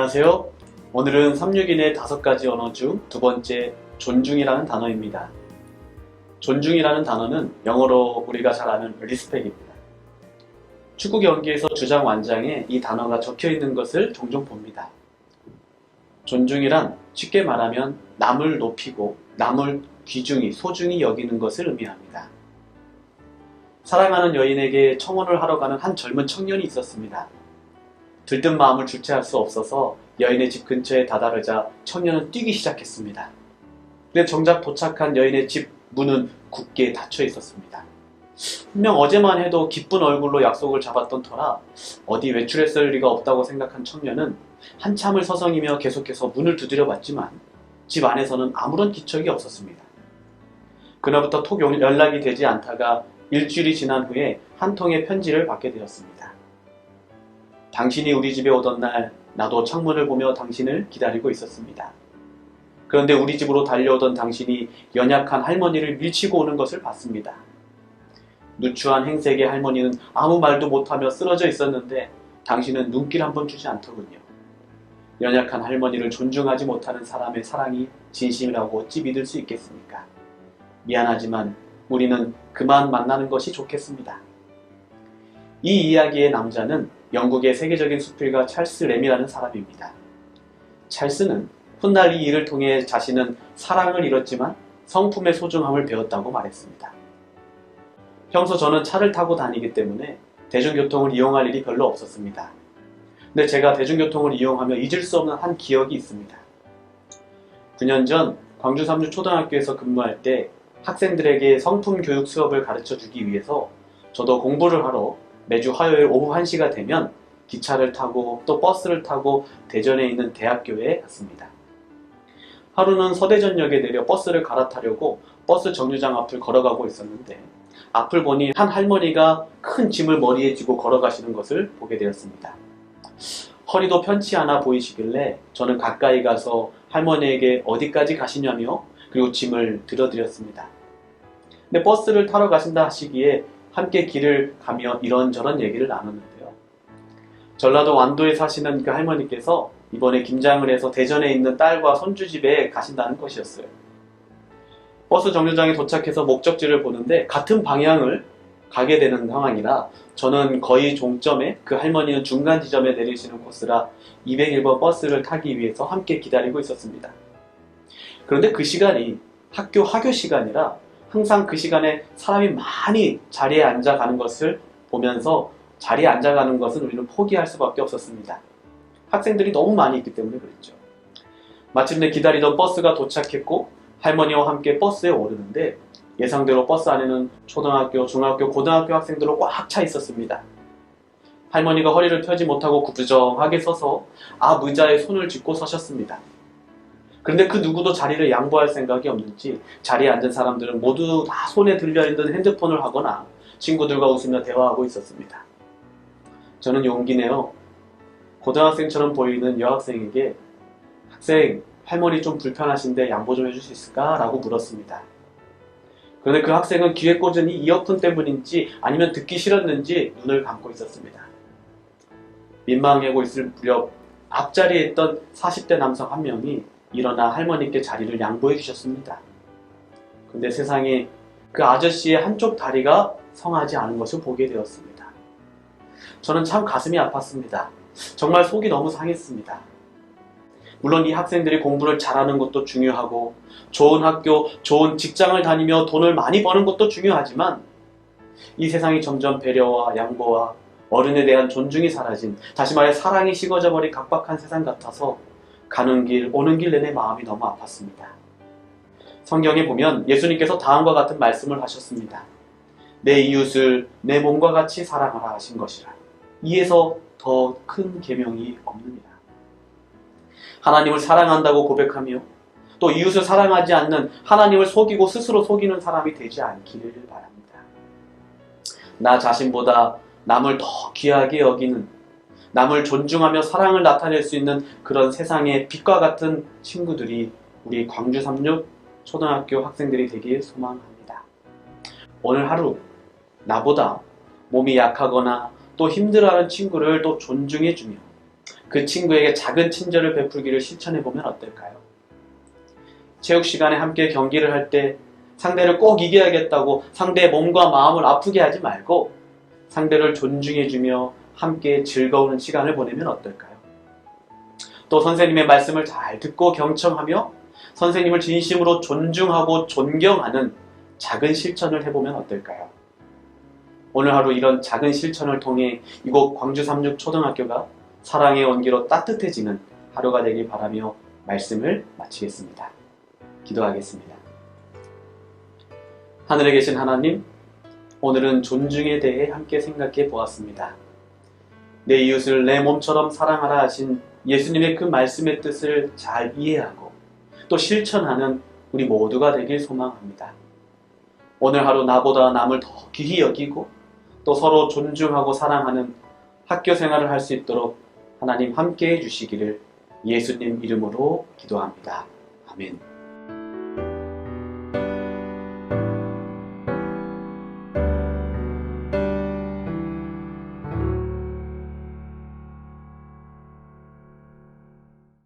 안녕하세요. 오늘은 361의 5가지 언어 중 두 번째 존중이라는 단어입니다. 존중이라는 단어는 영어로 우리가 잘 아는 리스펙입니다. 축구 경기에서 주장 완장에 이 단어가 적혀 있는 것을 종종 봅니다. 존중이란 쉽게 말하면 남을 높이고 남을 귀중히 소중히 여기는 것을 의미합니다. 사랑하는 여인에게 청혼을 하러 가는 한 젊은 청년이 있었습니다. 들뜬 마음을 주체할 수 없어서 여인의 집 근처에 다다르자 청년은 뛰기 시작했습니다. 근데 정작 도착한 여인의 집 문은 굳게 닫혀 있었습니다. 분명 어제만 해도 기쁜 얼굴로 약속을 잡았던 터라 어디 외출했을 리가 없다고 생각한 청년은 한참을 서성이며 계속해서 문을 두드려 봤지만 집 안에서는 아무런 기척이 없었습니다. 그날부터 톡 연락이 되지 않다가 일주일이 지난 후에 한 통의 편지를 받게 되었습니다. 당신이 우리 집에 오던 날 나도 창문을 보며 당신을 기다리고 있었습니다. 그런데 우리 집으로 달려오던 당신이 연약한 할머니를 밀치고 오는 것을 봤습니다. 누추한 행색의 할머니는 아무 말도 못하며 쓰러져 있었는데 당신은 눈길 한번 주지 않더군요. 연약한 할머니를 존중하지 못하는 사람의 사랑이 진심이라고 어찌 믿을 수 있겠습니까? 미안하지만 우리는 그만 만나는 것이 좋겠습니다. 이 이야기의 남자는 영국의 세계적인 수필가 찰스 램이라는 사람입니다. 찰스는 훗날 이 일을 통해 자신은 사랑을 잃었지만 성품의 소중함을 배웠다고 말했습니다. 평소 저는 차를 타고 다니기 때문에 대중교통을 이용할 일이 별로 없었습니다. 근데 제가 대중교통을 이용하며 잊을 수 없는 한 기억이 있습니다. 9년 전 광주 삼류 초등학교에서 근무할 때 학생들에게 성품 교육 수업을 가르쳐 주기 위해서 저도 공부를 하러 매주 화요일 오후 1시가 되면 기차를 타고 또 버스를 타고 대전에 있는 대학교에 갔습니다. 하루는 서대전역에 내려 버스를 갈아타려고 버스 정류장 앞을 걸어가고 있었는데 앞을 보니 한 할머니가 큰 짐을 머리에 지고 걸어가시는 것을 보게 되었습니다. 허리도 편치 않아 보이시길래 저는 가까이 가서 할머니에게 어디까지 가시냐며 그리고 짐을 들어드렸습니다. 근데 버스를 타러 가신다 하시기에 함께 길을 가며 이런저런 얘기를 나눴는데요. 전라도 완도에 사시는 그 할머니께서 이번에 김장을 해서 대전에 있는 딸과 손주 집에 가신다는 것이었어요. 버스 정류장에 도착해서 목적지를 보는데 같은 방향을 가게 되는 상황이라 저는 거의 종점에 그 할머니는 중간 지점에 내리시는 코스라 201번 버스를 타기 위해서 함께 기다리고 있었습니다. 그런데 그 시간이 학교 하교 시간이라 항상 그 시간에 사람이 많이 자리에 앉아가는 것을 보면서 자리에 앉아가는 것은 우리는 포기할 수밖에 없었습니다. 학생들이 너무 많이 있기 때문에 그랬죠. 마침내 기다리던 버스가 도착했고 할머니와 함께 버스에 오르는데 예상대로 버스 안에는 초등학교, 중학교, 고등학교 학생들로 꽉 차 있었습니다. 할머니가 허리를 펴지 못하고 구부정하게 서서 앞 의자에 손을 짚고 서셨습니다. 그런데 그 누구도 자리를 양보할 생각이 없는지 자리에 앉은 사람들은 모두 다 손에 들려있는 핸드폰을 하거나 친구들과 웃으며 대화하고 있었습니다. 저는 용기 내어 고등학생처럼 보이는 여학생에게 학생, 할머니 좀 불편하신데 양보 좀 해줄 수 있을까? 라고 물었습니다. 그런데 그 학생은 귀에 꽂은 이 이어폰 때문인지 아니면 듣기 싫었는지 눈을 감고 있었습니다. 민망하고 있을 무렵 앞자리에 있던 40대 남성 한 명이 일어나 할머니께 자리를 양보해 주셨습니다. 근데 세상에 그 아저씨의 한쪽 다리가 성하지 않은 것을 보게 되었습니다. 저는 참 가슴이 아팠습니다. 정말 속이 너무 상했습니다. 물론 이 학생들이 공부를 잘하는 것도 중요하고 좋은 학교, 좋은 직장을 다니며 돈을 많이 버는 것도 중요하지만 이 세상이 점점 배려와 양보와 어른에 대한 존중이 사라진, 다시 말해 사랑이 식어져 버린 각박한 세상 같아서 가는 길, 오는 길 내내 마음이 너무 아팠습니다. 성경에 보면 예수님께서 다음과 같은 말씀을 하셨습니다. 내 이웃을 내 몸과 같이 사랑하라 하신 것이라. 이에서 더 큰 계명이 없느니라. 하나님을 사랑한다고 고백하며 또 이웃을 사랑하지 않는 하나님을 속이고 스스로 속이는 사람이 되지 않기를 바랍니다. 나 자신보다 남을 더 귀하게 여기는, 남을 존중하며 사랑을 나타낼 수 있는 그런 세상의 빛과 같은 친구들이 우리 광주 삼육 초등학교 학생들이 되길 소망합니다. 오늘 하루 나보다 몸이 약하거나 또 힘들어하는 친구를 또 존중해주며 그 친구에게 작은 친절을 베풀기를 실천해 보면 어떨까요? 체육 시간에 함께 경기를 할 때 상대를 꼭 이겨야겠다고 상대의 몸과 마음을 아프게 하지 말고 상대를 존중해주며 함께 즐거운 시간을 보내면 어떨까요? 또 선생님의 말씀을 잘 듣고 경청하며 선생님을 진심으로 존중하고 존경하는 작은 실천을 해보면 어떨까요? 오늘 하루 이런 작은 실천을 통해 이곳 광주 삼육초등학교가 사랑의 온기로 따뜻해지는 하루가 되길 바라며 말씀을 마치겠습니다. 기도하겠습니다. 하늘에 계신 하나님, 오늘은 존중에 대해 함께 생각해 보았습니다. 내 이웃을 내 몸처럼 사랑하라 하신 예수님의 그 말씀의 뜻을 잘 이해하고 또 실천하는 우리 모두가 되길 소망합니다. 오늘 하루 나보다 남을 더 귀히 여기고 또 서로 존중하고 사랑하는 학교 생활을 할 수 있도록 하나님 함께 해주시기를 예수님 이름으로 기도합니다. 아멘.